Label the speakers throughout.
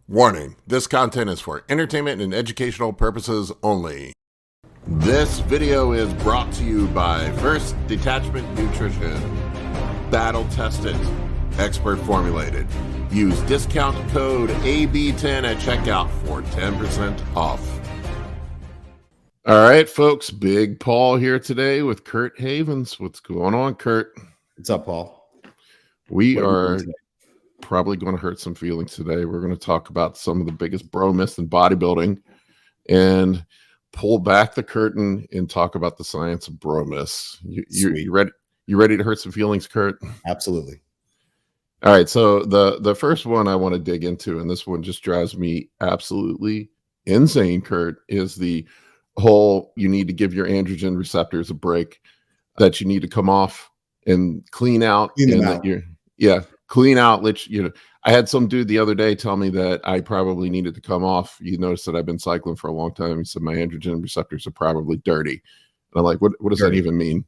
Speaker 1: Warning, this content is for entertainment and educational purposes only. This video is brought to you by First Detachment Nutrition. Battle tested, expert formulated. Use discount code AB10 at checkout for 10% off. All right, folks, Big Paul here today with Kurt Havens. What's going on, Kurt?
Speaker 2: What's up, Paul?
Speaker 1: We are probably going to hurt some feelings today. We're going to talk about some of the biggest bro myths in bodybuilding and pull back the curtain and talk about the science of bro myths. You ready? You ready to hurt some feelings, Kurt?
Speaker 2: Absolutely.
Speaker 1: All right. So the first one I want to dig into, and this one just drives me absolutely insane, Kurt, is the whole you need to give your androgen receptors a break, that you need to come off and clean out. Clean out. I had some dude the other day tell me that I probably needed to come off. You notice that I've been cycling for a long time. He said my androgen receptors are probably dirty. And I'm like, what does that even mean?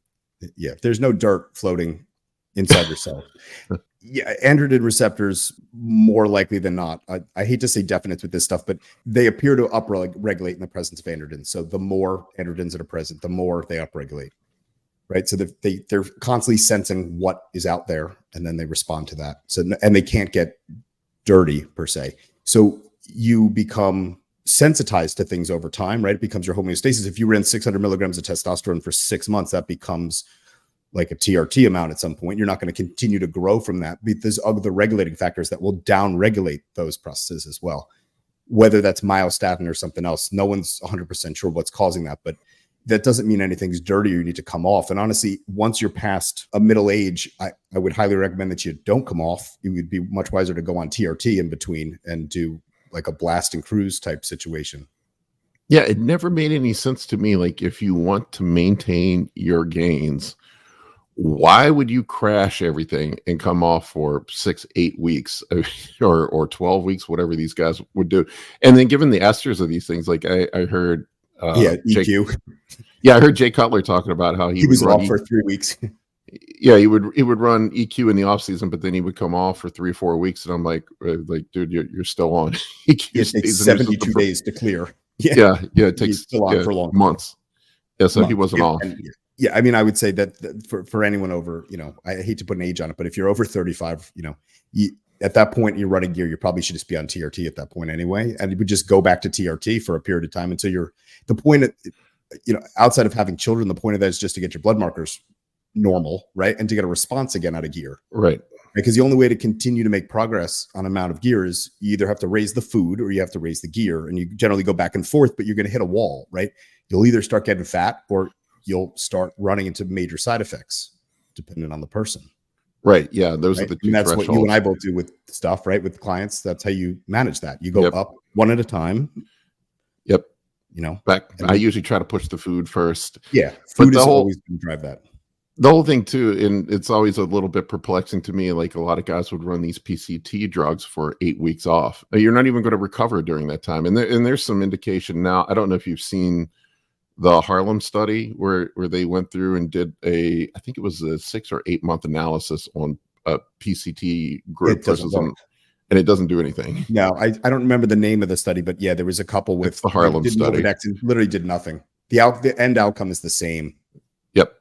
Speaker 2: Yeah, there's no dirt floating inside your cell. Yeah, androgen receptors, more likely than not. I hate to say definites with this stuff, but they appear to upregulate in the presence of androgens. So the more androgens that are present, the more they upregulate. Right. So they're constantly sensing what is out there, and then they respond to that. So, and they can't get dirty per se. So you become sensitized to things over time, right? It becomes your homeostasis. If you ran 600 milligrams of testosterone for 6 months, that becomes like a TRT amount at some point. You're not going to continue to grow from that. There's other regulating factors that will down-regulate those processes as well, whether that's myostatin or something else. No one's 100% sure what's causing that, but that doesn't mean anything's dirty or you need to come off. And honestly, once you're past a middle age, I would highly recommend that you don't come off. It would be much wiser to go on TRT in between and do like a blast and cruise type situation.
Speaker 1: Yeah, it never made any sense to me. Like, if you want to maintain your gains, why would you crash everything and come off for 6-8 weeks or 12 weeks, whatever these guys would do? And then given the esters of these things, like I heard
Speaker 2: EQ.
Speaker 1: I heard Jay Cutler talking about how he
Speaker 2: was
Speaker 1: would
Speaker 2: off for 3 weeks.
Speaker 1: Yeah, he would run EQ in the off season, but then he would come off for 3 or 4 weeks, and I'm like, dude, you're still on EQ.
Speaker 2: It takes 72 days to clear.
Speaker 1: Yeah, it takes
Speaker 2: still on for long
Speaker 1: months. Yeah, so he wasn't off.
Speaker 2: Yeah, I mean, I would say that for anyone over, I hate to put an age on it, but if you're over 35, at that point you're running gear, you probably should just be on TRT at that point anyway, and you would just go back to TRT for a period of time until the point of, outside of having children, the point of that is just to get your blood markers normal, right? And to get a response again out of gear.
Speaker 1: Right.
Speaker 2: Because the only way to continue to make progress on amount of gear is you either have to raise the food or you have to raise the gear, and you generally go back and forth, but you're going to hit a wall, right? You'll either start getting fat or you'll start running into major side effects depending on the person.
Speaker 1: Right. Yeah. Those are the two.
Speaker 2: And that's
Speaker 1: thresholds.
Speaker 2: What you and I both do with stuff, right? With clients. That's how you manage that. You go up one at a time.
Speaker 1: Yep. I usually try to push the food first.
Speaker 2: Yeah. Food is always going to drive that.
Speaker 1: The whole thing too, and it's always a little bit perplexing to me. Like, a lot of guys would run these PCT drugs for 8 weeks off. You're not even going to recover during that time. And there's some indication now. I don't know if you've seen the Harlem study where they went through and did I think it was a 6 or 8 month analysis on a PCT group versus and it doesn't do anything.
Speaker 2: No, I don't remember the name of the study, but yeah, there was a couple with
Speaker 1: the Harlem study.
Speaker 2: Literally did nothing. The end outcome is the same.
Speaker 1: Yep.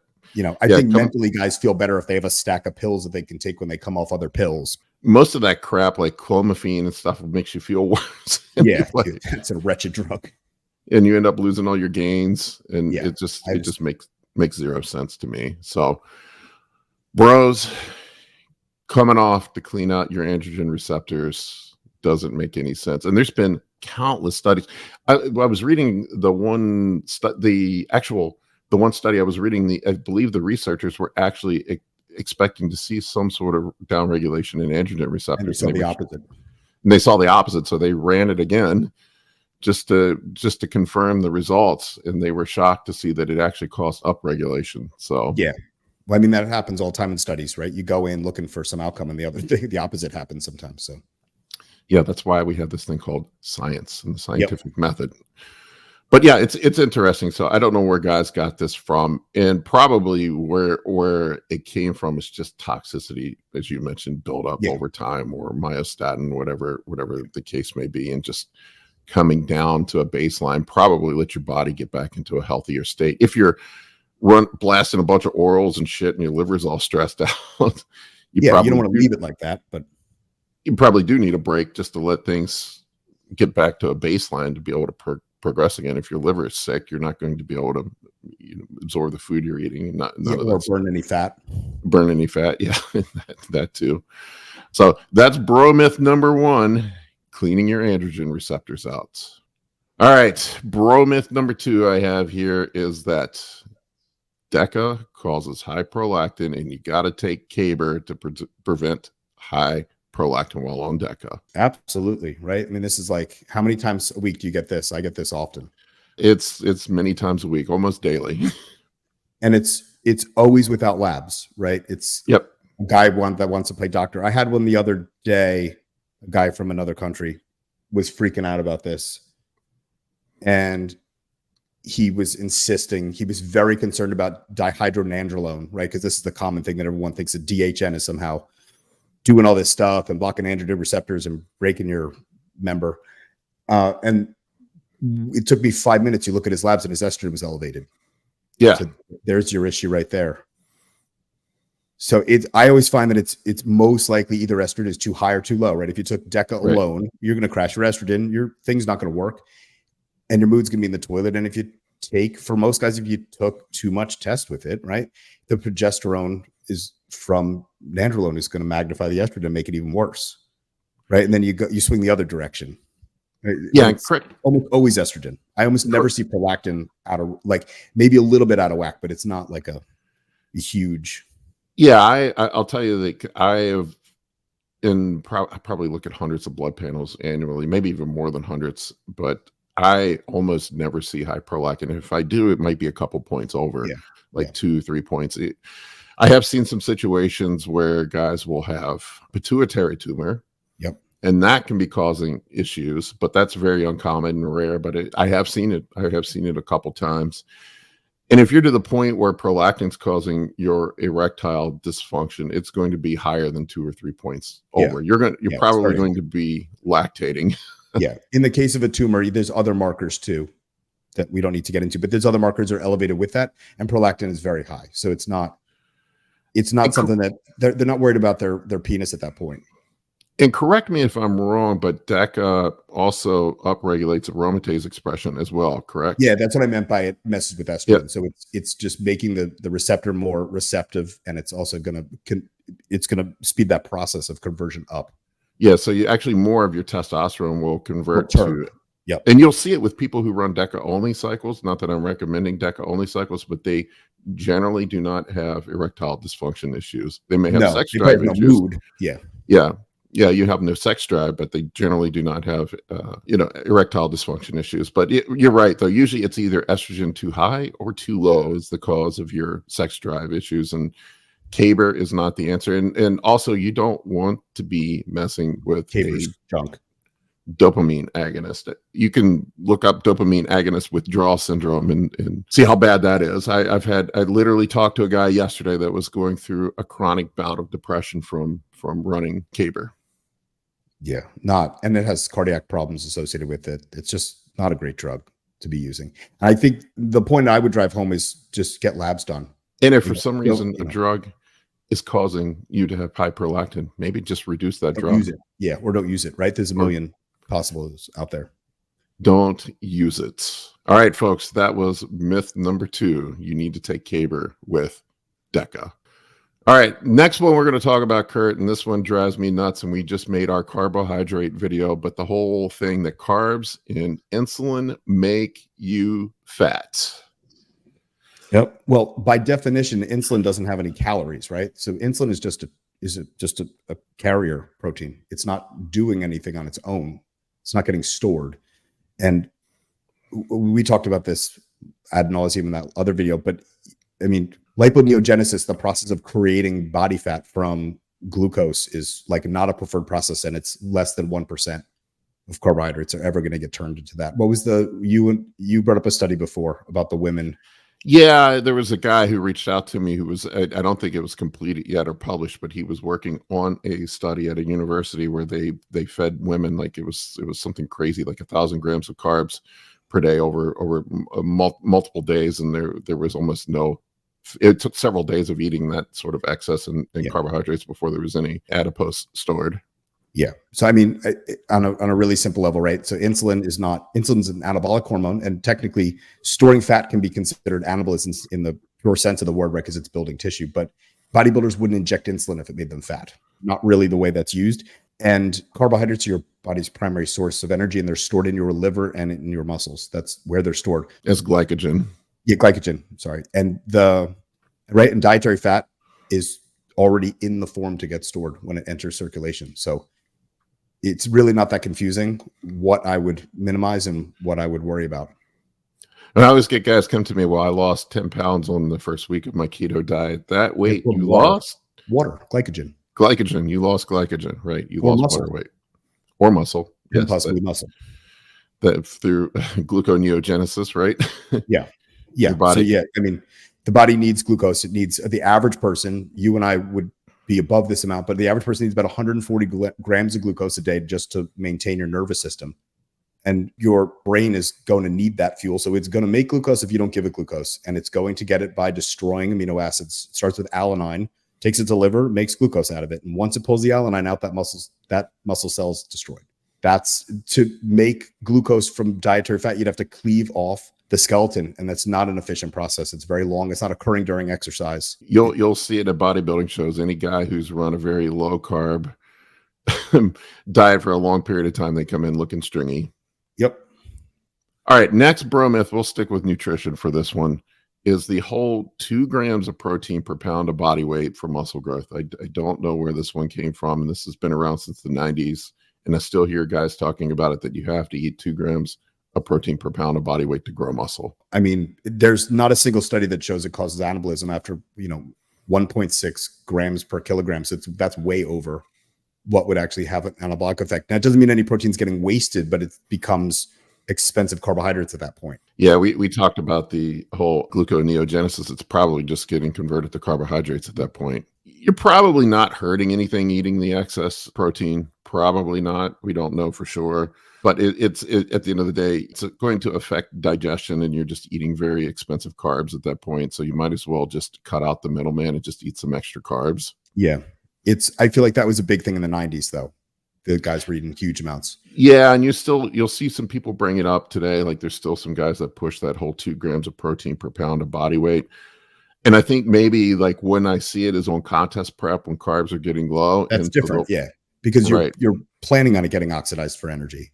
Speaker 2: I think mentally guys feel better if they have a stack of pills that they can take when they come off other pills.
Speaker 1: Most of that crap, like clomiphene and stuff, makes you feel worse.
Speaker 2: Yeah, it's a wretched drug.
Speaker 1: And you end up losing all your gains, and it just makes zero sense to me. So, bros, coming off to clean out your androgen receptors doesn't make any sense. And there's been countless studies. I was reading the one study I was reading. I believe the researchers were actually expecting to see some sort of downregulation in androgen receptors.
Speaker 2: And
Speaker 1: they saw the opposite, so they ran it again. Just to confirm the results, and they were shocked to see that it actually caused upregulation. So
Speaker 2: yeah, well, I mean, that happens all the time in studies, right? You go in looking for some outcome, and the opposite happens sometimes. So yeah,
Speaker 1: that's why we have this thing called science and the scientific method. But yeah, it's interesting. So I don't know where guys got this from, and probably where it came from is just toxicity, as you mentioned, build up
Speaker 2: Yeah.
Speaker 1: over time, or myostatin, whatever the case may be, and just coming down to a baseline. Probably let your body get back into a healthier state. If you're blasting a bunch of orals and shit, and your liver's all stressed out, you
Speaker 2: You
Speaker 1: probably
Speaker 2: don't want to leave it like that, but
Speaker 1: you probably do need a break just to let things get back to a baseline to be able to progress again. If your liver is sick, you're not going to be able to absorb the food you're eating,
Speaker 2: or burn any fat.
Speaker 1: Burn any fat. Yeah, that too. So that's bro myth number 1, cleaning your androgen receptors out. All right, bro myth number 2 I have here is that Deca causes high prolactin, and you got to take Caber to prevent high prolactin while on Deca.
Speaker 2: Absolutely, right? I mean, this is like, how many times a week do you get this? I get this often.
Speaker 1: It's many times a week, almost daily.
Speaker 2: And it's always without labs, right? It's
Speaker 1: Yep.
Speaker 2: a guy that wants to play doctor. I had one the other day, a guy from another country was freaking out about this. And he was insisting, he was very concerned about dihydronandrolone, right? Because this is the common thing that everyone thinks that DHN is somehow doing all this stuff and blocking androgen receptors and breaking your member. And it took me 5 minutes. You look at his labs and his estrogen was elevated.
Speaker 1: Yeah.
Speaker 2: So there's your issue right there. So I always find that it's most likely either estrogen is too high or too low, right? If you took Deca alone, you're going to crash your estrogen. Your thing's not going to work, and your mood's going to be in the toilet. And if you for most guys, if you took too much test with it, right, the progesterone is from nandrolone is going to magnify the estrogen and make it even worse, right? And then you swing the other direction.
Speaker 1: Yeah, correct.
Speaker 2: Almost always estrogen. I almost never see prolactin out of, like, maybe a little bit out of whack, but it's not like a huge.
Speaker 1: Yeah, I'll tell you that I have I probably look at hundreds of blood panels annually, maybe even more than hundreds, but I almost never see high prolactin. If I do, it might be a couple points over, 2-3 points. I have seen some situations where guys will have pituitary tumor.
Speaker 2: Yep.
Speaker 1: And that can be causing issues, but that's very uncommon and rare. But I have seen it. I have seen it a couple times. And if you're to the point where prolactin's causing your erectile dysfunction, it's going to be higher than 2 or 3 points over. You're probably going to be lactating.
Speaker 2: Yeah. In the case of a tumor, there's other markers too that we don't need to get into, but there's other markers that are elevated with that, and prolactin is very high. So it's not something that they're not worried about their penis at that point.
Speaker 1: And correct me if I'm wrong, but Deca also upregulates aromatase expression as well, correct?
Speaker 2: Yeah, that's what I meant by it messes with estrogen. Yeah. So it's just making the receptor more receptive, and it's also gonna speed that process of conversion up. Yeah,
Speaker 1: so you actually more of your testosterone will convert to.
Speaker 2: Yep.
Speaker 1: And you'll see it with people who run Deca only cycles. Not that I'm recommending Deca only cycles, but they generally do not have erectile dysfunction issues. They may have sex drive issues.
Speaker 2: Mood.
Speaker 1: Yeah, you have no sex drive, but they generally do not have, erectile dysfunction issues. But you're right, though. Usually it's either estrogen too high or too low is the cause of your sex drive issues. And Caber is not the answer. And also, you don't want to be messing with
Speaker 2: Caber's junk.
Speaker 1: Dopamine agonist. You can look up dopamine agonist withdrawal syndrome and see how bad that is. I literally talked to a guy yesterday that was going through a chronic bout of depression from running Caber.
Speaker 2: Yeah, and it has cardiac problems associated with it. It's just not a great drug to be using. And I think the point I would drive home is just get labs done.
Speaker 1: And if for some reason a drug is causing you to have high prolactin, maybe just reduce that drug.
Speaker 2: Use it. Yeah, or don't use it, right? There's a million possibles out there.
Speaker 1: Don't use it. All right, folks, that was myth number 2. You need to take Caber with Deca. All right, next one we're going to talk about, Kurt, and this one drives me nuts, and we just made our carbohydrate video, but the whole thing that carbs and insulin make you fat.
Speaker 2: Yep. Well, by definition, insulin doesn't have any calories, right? So insulin is just a carrier protein. It's not doing anything on its own. It's not getting stored. And we talked about this ad nauseum in that other video, but I mean, liponeogenesis, the process of creating body fat from glucose, is like not a preferred process, and it's less than 1%. of carbohydrates are ever going to get turned into that. What was you brought up a study before about the women?
Speaker 1: Yeah, there was a guy who reached out to me who was, I don't think it was completed yet or published, but he was working on a study at a university where they fed women, like it was something crazy, like 1,000 grams of carbs per day over multiple days, and there was almost no. It took several days of eating that sort of excess in carbohydrates before there was any adipose stored.
Speaker 2: Yeah. So, I mean, on a really simple level, right? So insulin's an anabolic hormone, and technically storing fat can be considered anabolism in the pure sense of the word, right? Because it's building tissue, but bodybuilders wouldn't inject insulin if it made them fat. Not really the way that's used. And carbohydrates are your body's primary source of energy, and they're stored in your liver and in your muscles. That's where they're stored.
Speaker 1: As glycogen.
Speaker 2: Yeah, glycogen. Sorry. And and dietary fat is already in the form to get stored when it enters circulation. So it's really not that confusing what I would minimize and what I would worry about.
Speaker 1: And I always get guys come to me, well, I lost 10 pounds on the first week of my keto diet. That weight you lost?
Speaker 2: Water, glycogen.
Speaker 1: Glycogen. You lost glycogen, right? You lost water weight. Or muscle.
Speaker 2: Yes, possibly muscle.
Speaker 1: That through gluconeogenesis, right?
Speaker 2: Yeah. Yeah. So, I mean, the body needs glucose. It needs, the average person, you and I would be above this amount, but the average person needs about 140 grams of glucose a day just to maintain your nervous system. And your brain is going to need that fuel. So it's going to make glucose if you don't give it glucose. And it's going to get it by destroying amino acids. It starts with alanine, takes it to liver, makes glucose out of it. And once it pulls the alanine out, that muscle cell's destroyed. That's to make glucose from dietary fat. You'd have to cleave off the skeleton, and that's not an efficient process. It's very long. It's not occurring during exercise.
Speaker 1: You'll see it at bodybuilding shows. Any guy who's run a very low carb diet for a long period of time, they come in looking stringy.
Speaker 2: Yep.
Speaker 1: All right, next bro myth, we'll stick with nutrition for this one, is the whole 2 grams of protein per pound of body weight for muscle growth. I don't know where this one came from, and this has been around since the 90s, and I still hear guys talking about it, that you have to eat 2 grams of protein per pound of body weight to grow muscle.
Speaker 2: I mean, there's not a single study that shows it causes anabolism after 1.6 grams per kilogram. So that's way over what would actually have an anabolic effect. Now, it doesn't mean any protein's getting wasted, but it becomes expensive carbohydrates at that point.
Speaker 1: Yeah, we talked about the whole gluconeogenesis. It's probably just getting converted to carbohydrates at that point. You're probably not hurting anything eating the excess protein. Probably not. We don't know for sure. But it's at the end of the day, it's going to affect digestion, and you're just eating very expensive carbs at that point. So you might as well just cut out the middleman and just eat some extra carbs.
Speaker 2: Yeah. I feel like that was a big thing in the 90s, though. The guys were eating huge amounts.
Speaker 1: Yeah, and you'll see some people bring it up today. Like there's still some guys that push that whole 2 grams of protein per pound of body weight. And I think maybe like when I see it is on contest prep when carbs are getting low.
Speaker 2: That's different, yeah. Because you're planning on it getting oxidized for energy.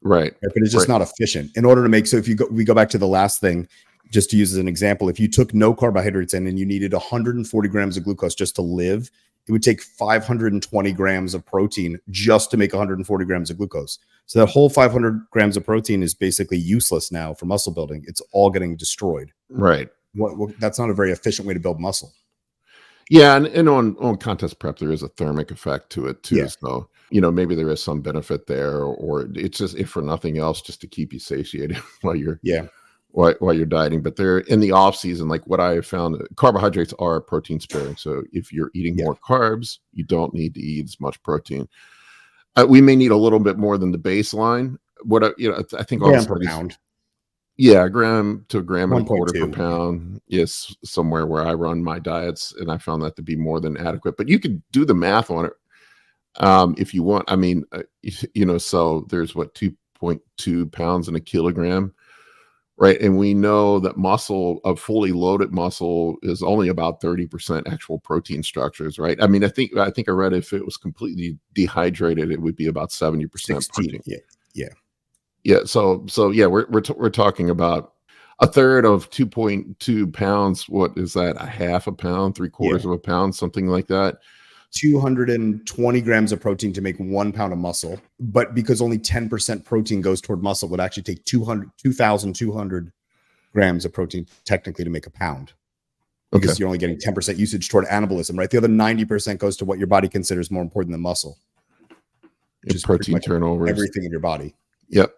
Speaker 1: Right.
Speaker 2: But it's just not efficient. In order to make, so if we go back to the last thing, just to use as an example, if you took no carbohydrates in and you needed 140 grams of glucose just to live, it would take 520 grams of protein just to make 140 grams of glucose. So that whole 500 grams of protein is basically useless now for muscle building. It's all getting destroyed.
Speaker 1: Right.
Speaker 2: That's not a very efficient way to build muscle.
Speaker 1: Yeah, and on contest prep, there is a thermic effect to it too.
Speaker 2: Yeah.
Speaker 1: So, maybe there is some benefit there, or it's just, if for nothing else, just to keep you satiated while you're dieting. But they're in the off season, like what I have found, carbohydrates are protein sparing. So if you're eating more carbs, you don't need to eat as much protein. We may need a little bit more than the baseline. I think all
Speaker 2: gram per pound.
Speaker 1: Yeah, a gram to a gram and a quarter
Speaker 2: 1.2
Speaker 1: per pound is somewhere where I run my diets, and I found that to be more than adequate. But you could do the math on it if you want. I mean, so there's 2.2 pounds in a kilogram, right? And we know that a fully loaded muscle is only about 30% actual protein structures, right? I mean, I think I read if it was completely dehydrated, it would be about 70%
Speaker 2: 16,
Speaker 1: protein.
Speaker 2: Yeah.
Speaker 1: Yeah. So yeah, we're talking about a third of 2.2 pounds. What is that? A half a pound, 3/4 of a pound, something like that.
Speaker 2: 220 grams of protein to make 1 pound of muscle. But because only 10% protein goes toward muscle, it would actually take 2,200 grams of protein technically to make a pound. Because you're only getting 10% usage toward anabolism, right? The other 90% goes to what your body considers more important than muscle. which is pretty
Speaker 1: protein
Speaker 2: much
Speaker 1: turnovers.
Speaker 2: everything in your body.
Speaker 1: Yep.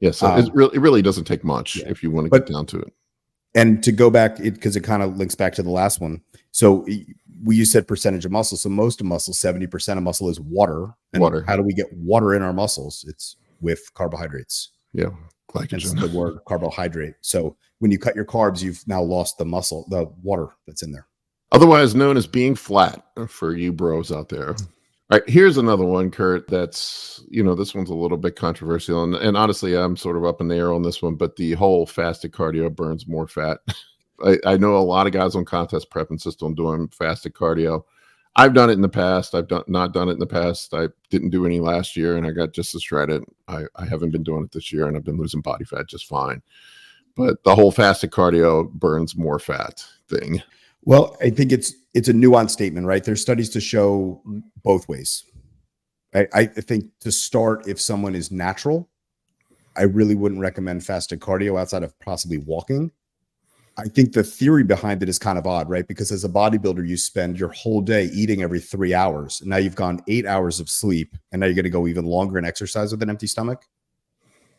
Speaker 1: Yeah. So it really doesn't take much if you want to get down to it.
Speaker 2: And to go back, because it kind of links back to the last one. So you said percentage of muscle. So most of muscle, 70% of muscle is water. And
Speaker 1: Water.
Speaker 2: how do we get water in our muscles? It's with carbohydrates.
Speaker 1: Yeah.
Speaker 2: Hence the word carbohydrate. So when you cut your carbs, you've now lost the muscle, the water that's in there.
Speaker 1: Otherwise known as being flat for you bros out there. All right, here's another one, Kurt, that's, this one's a little bit controversial. And honestly, I'm sort of up in the air on this one, but the whole fasted cardio burns more fat. I know a lot of guys on contest prep insist on doing fasted cardio. I've done it in the past. I've not done it in the past. I didn't do any last year, and I got just as shredded. I haven't been doing it this year, and I've been losing body fat just fine. But the whole fasted cardio burns more fat thing.
Speaker 2: Well, I think it's a nuanced statement, right? There's studies to show both ways. I think to start, if someone is natural, I really wouldn't recommend fasted cardio outside of possibly walking. I think the theory behind it is kind of odd, right? Because as a bodybuilder, you spend your whole day eating every 3 hours. And now you've gone 8 hours of sleep, and now you're going to go even longer and exercise with an empty stomach.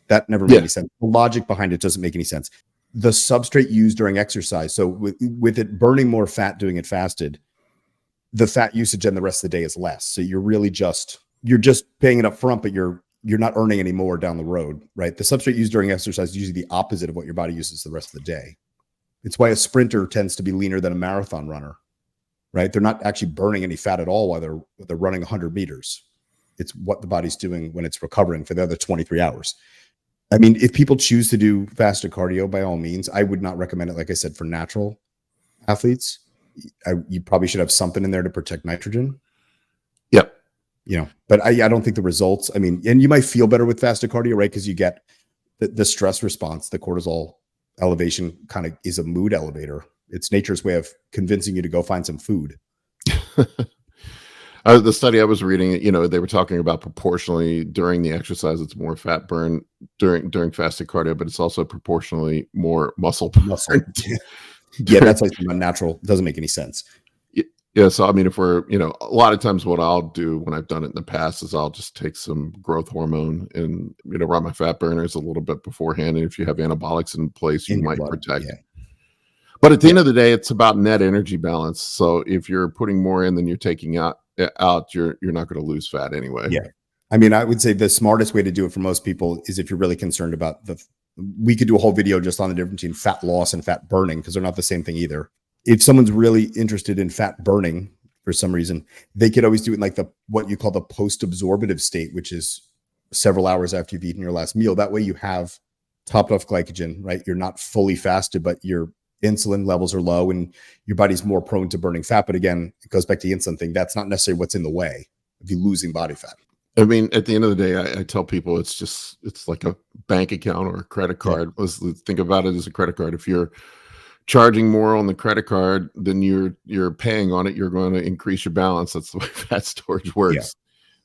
Speaker 2: That never made any sense. The logic behind it doesn't make any sense. The substrate used during exercise. So with it burning more fat doing it fasted, the fat usage in the rest of the day is less. So you're just paying it up front, but you're not earning any more down the road, right? The substrate used during exercise is usually the opposite of what your body uses the rest of the day. It's why a sprinter tends to be leaner than a marathon runner, right? They're not actually burning any fat at all while they're running 100 meters. It's what the body's doing when it's recovering for the other 23 hours. I mean, if people choose to do fasted cardio, by all means, I would not recommend it, like I said, for natural athletes. You probably should have something in there to protect nitrogen.
Speaker 1: Yep.
Speaker 2: But I don't think the results, and you might feel better with fasted cardio, right? Because you get the stress response, the cortisol elevation kind of is a mood elevator. It's nature's way of convincing you to go find some food.
Speaker 1: The study I was reading, they were talking about proportionally during the exercise, it's more fat burn during fasted cardio, but it's also proportionally more muscle burn.
Speaker 2: Yeah, that's like unnatural. It doesn't make any sense.
Speaker 1: Yeah. So, if we're, a lot of times what I'll do when I've done it in the past is I'll just take some growth hormone and, run my fat burners a little bit beforehand. And if you have anabolics in place, you might protect. Yeah. But at the end of the day, it's about net energy balance. So if you're putting more in than you're taking out, you're not going to lose fat anyway.
Speaker 2: Yeah. I would say the smartest way to do it for most people is if you're really concerned about we could do a whole video just on the difference between fat loss and fat burning, because they're not the same thing either. If someone's really interested in fat burning for some reason, they could always do it in like what you call the post-absorptive state, which is several hours after you've eaten your last meal. That way you have topped off glycogen, right? You're not fully fasted, but your insulin levels are low and your body's more prone to burning fat. But again, it goes back to the insulin thing. That's not necessarily what's in the way of you losing body fat.
Speaker 1: At the end of the day, I tell people it's like a bank account or a credit card. Yeah. Let's think about it as a credit card. If you're charging more on the credit card than you're paying on it, you're going to increase your balance. That's the way fat storage works.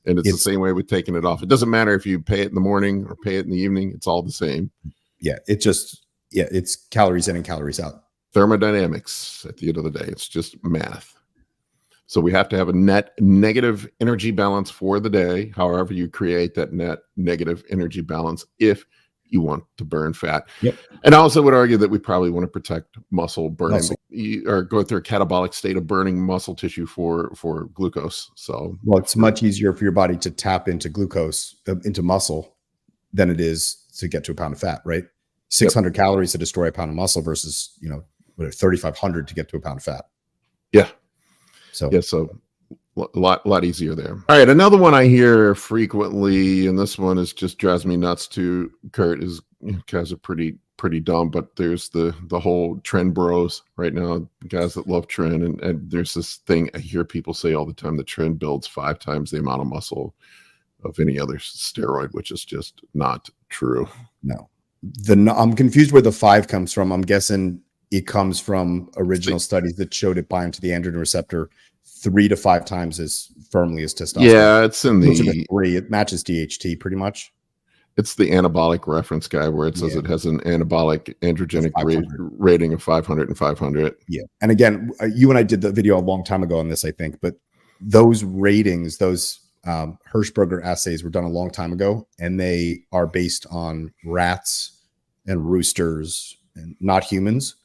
Speaker 1: Yeah. And it's the same way with taking it off. It doesn't matter if you pay it in the morning or pay it in the evening. It's all the same.
Speaker 2: Yeah. It's calories in and calories out.
Speaker 1: Thermodynamics at the end of the day. It's just math. So we have to have a net negative energy balance for the day. However, you create that net negative energy balance if you want to burn fat.
Speaker 2: Yep.
Speaker 1: And I also would argue that we probably want to protect muscle burning or go through a catabolic state of burning muscle tissue for glucose. So,
Speaker 2: well, it's much easier for your body to tap into glucose, into muscle, than it is to get to a pound of fat, right? 600 calories to destroy a pound of muscle versus, 3,500 to get to a pound of fat.
Speaker 1: Yeah.
Speaker 2: So
Speaker 1: a lot easier there. All right, another one I hear frequently, and this one just drives me nuts too, Kurt, is guys are pretty dumb, but there's the whole Tren bros right now, guys that love Tren, and there's this thing I hear people say all the time that Tren builds 5 times the amount of muscle of any other steroid, which is just not true.
Speaker 2: No. I'm confused where the 5 comes from. I'm guessing it comes from original studies that showed it bind to the androgen receptor 3 to 5 times as firmly as testosterone.
Speaker 1: Yeah, it's in the
Speaker 2: 3. It matches DHT pretty much.
Speaker 1: It's the anabolic reference guide where it says it has an anabolic androgenic rating of 500 and 500.
Speaker 2: Yeah. And again, you and I did the video a long time ago on this, I think, but those ratings, those Hirschberger assays were done a long time ago, and they are based on rats and roosters and not humans.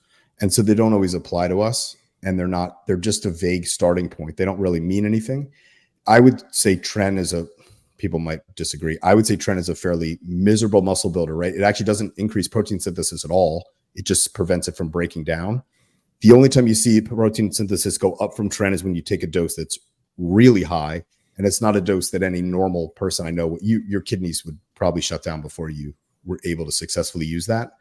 Speaker 2: And so they don't always apply to us, and they're just a vague starting point. They don't really mean anything. I would say Tren people might disagree. I would say Tren is a fairly miserable muscle builder, right? It actually doesn't increase protein synthesis at all. It just prevents it from breaking down. The only time you see protein synthesis go up from Tren is when you take a dose that's really high, and it's not a dose that any normal person I know, your kidneys would probably shut down before you were able to successfully use that.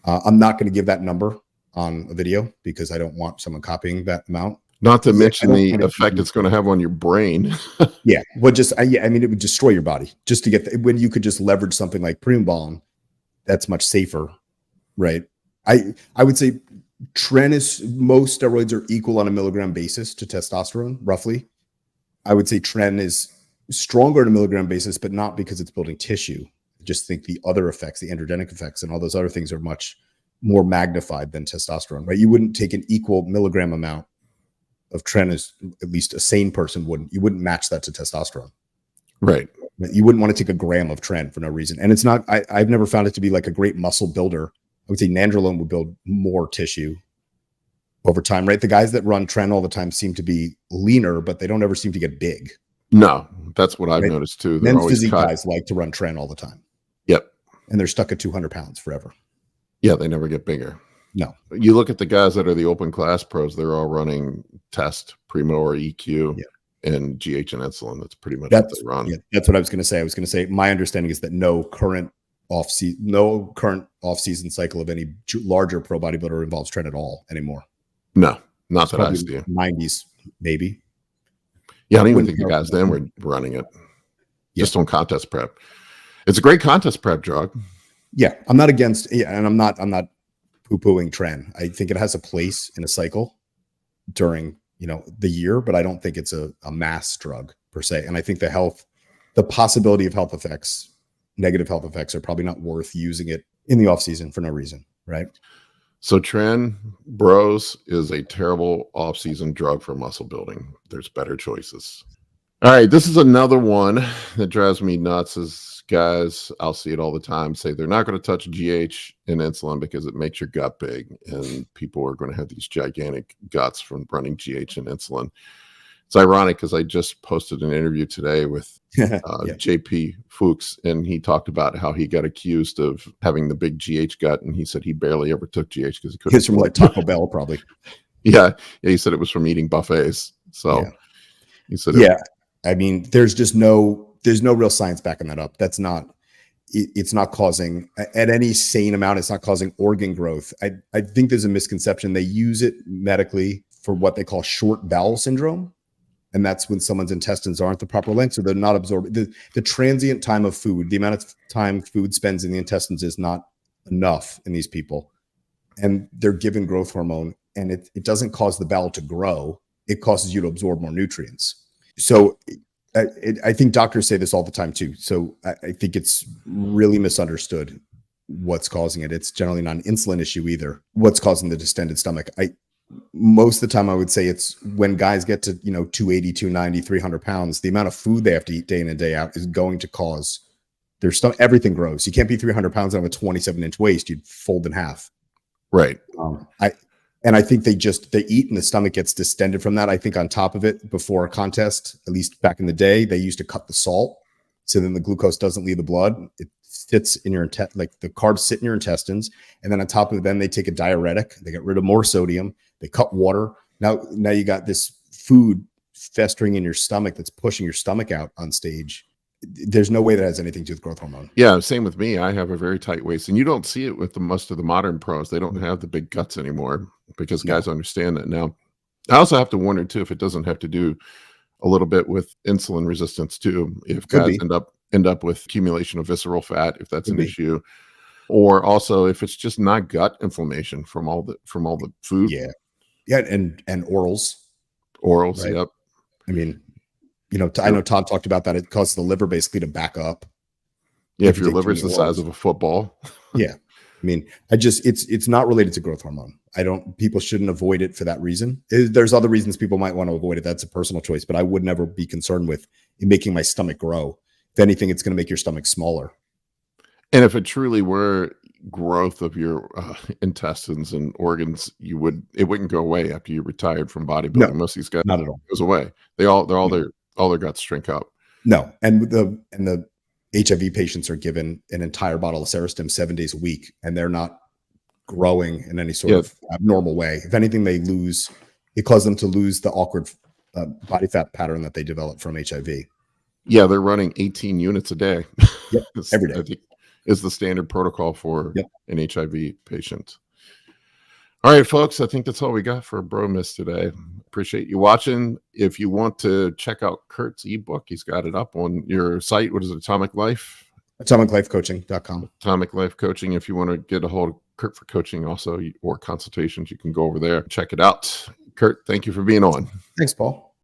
Speaker 2: I'm not going to give that number on a video because I don't want someone copying that amount.
Speaker 1: Not to mention the effect it's going to have on your brain.
Speaker 2: Yeah. Well, I mean, it would destroy your body just to get when you could just leverage something like Primobalm. That's much safer, right? I would say most steroids are equal on a milligram basis to testosterone, roughly. I would say Tren is stronger on a milligram basis, but not because it's building tissue. I just think the other effects, the androgenic effects and all those other things are much more magnified than testosterone, right? You wouldn't take an equal milligram amount of Tren, as at least a sane person wouldn't. You wouldn't match that to testosterone.
Speaker 1: Right.
Speaker 2: You wouldn't want to take a gram of Tren for no reason. And it's not, I've never found it to be like a great muscle builder. I would say Nandrolone would build more tissue over time, right? The guys that run Tren all the time seem to be leaner, but they don't ever seem to get big.
Speaker 1: No, that's what I've noticed too. They're
Speaker 2: Men's physique guys like to run Tren all the time.
Speaker 1: Yep.
Speaker 2: And they're stuck at 200 pounds forever.
Speaker 1: Yeah, they never get bigger.
Speaker 2: No.
Speaker 1: You look at the guys that are the open class pros, they're all running test, Primo or EQ, and GH and insulin. That's pretty much what they run. Yeah,
Speaker 2: that's what I was going to say. I was going to say my understanding is that no current off-season cycle of any larger pro bodybuilder involves Tren at all anymore.
Speaker 1: No, not that I see.
Speaker 2: 90s, maybe.
Speaker 1: Yeah, I don't even think the guys then were running it. Just on contest prep. It's a great contest prep drug.
Speaker 2: Yeah, I'm not against, and I'm not poo-pooing Tren. I think it has a place in a cycle during, the year, but I don't think it's a mass drug per se. And I think the possibility of health effects, negative health effects, are probably not worth using it in the off season for no reason, right?
Speaker 1: So Tren Bros is a terrible off-season drug for muscle building. There's better choices. All right, this is another one that drives me nuts. Is guys, I'll see it all the time, say they're not going to touch GH and insulin because it makes your gut big, and people are going to have these gigantic guts from running GH and insulin. It's ironic because I just posted an interview today with JP Fuchs, and he talked about how he got accused of having the big GH gut, and he said he barely ever took GH because he couldn't.
Speaker 2: It's from like Taco Bell, probably.
Speaker 1: Yeah, he said it was from eating buffets. So he said,
Speaker 2: I mean, there's no real science backing that up. That's not. It's not causing, at any sane amount, it's not causing organ growth. I think there's a misconception. They use it medically for what they call short bowel syndrome. And that's when someone's intestines aren't the proper length, so they're not absorbed. The transient time of food, the amount of time food spends in the intestines is not enough in these people. And they're given growth hormone, and it doesn't cause the bowel to grow. It causes you to absorb more nutrients. So I think doctors say this all the time too. So I think it's really misunderstood what's causing it. It's generally not an insulin issue either. What's causing the distended stomach? Most of the time I would say it's when guys get to 280, 290, 300 pounds, the amount of food they have to eat day in and day out is going to cause their stomach, everything grows. You can't be 300 pounds and have a 27-inch waist. You'd fold in half.
Speaker 1: Right.
Speaker 2: I think they eat and the stomach gets distended from that. I think on top of it, before a contest, at least back in the day, they used to cut the salt. So then the glucose doesn't leave the blood. It sits in your like the carbs sit in your intestines. And then on top of it, then they take a diuretic. They get rid of more sodium. They cut water. Now you got this food festering in your stomach that's pushing your stomach out on stage. There's no way that has anything to do with growth hormone.
Speaker 1: Yeah, same with me. I have a very tight waist, and you don't see it with most of the modern pros. They don't have the big guts anymore because guys understand that now. I also have to wonder too if it doesn't have to do a little bit with insulin resistance too. If guys end up with accumulation of visceral fat, if that's an issue, or also if it's just not gut inflammation from all the food.
Speaker 2: Yeah, and orals.
Speaker 1: Orals,
Speaker 2: right?
Speaker 1: Yep.
Speaker 2: I mean, I know Todd talked about that. It causes the liver basically to back up.
Speaker 1: Yeah, if your liver's the size of a football.
Speaker 2: Yeah. I mean, it's not related to growth hormone. People shouldn't avoid it for that reason. There's other reasons people might want to avoid it. That's a personal choice, but I would never be concerned with it making my stomach grow. If anything, it's going to make your stomach smaller.
Speaker 1: And if it truly were growth of your intestines and organs, it wouldn't go away after you retired from bodybuilding.
Speaker 2: No,
Speaker 1: Most of these guys,
Speaker 2: not at all.
Speaker 1: It goes away. All their guts shrink up.
Speaker 2: No, and the HIV patients are given an entire bottle of Ceristim 7 days a week, and they're not growing in any sort of abnormal way. If anything, it causes them to lose the awkward body fat pattern that they develop from HIV.
Speaker 1: Yeah, they're running 18 units a day.
Speaker 2: Yep, every day.
Speaker 1: I think is the standard protocol for an HIV patient. All right, folks, I think that's all we got for Bro Miss today. Appreciate you watching. If you want to check out Kurt's ebook, he's got it up on your site. What is it, Atomic Life?
Speaker 2: AtomicLifeCoaching.com.
Speaker 1: Atomic Life Coaching. If you want to get a hold of Kurt for coaching also or consultations, you can go over there. Check it out. Kurt, thank you for being on.
Speaker 2: Thanks, Paul.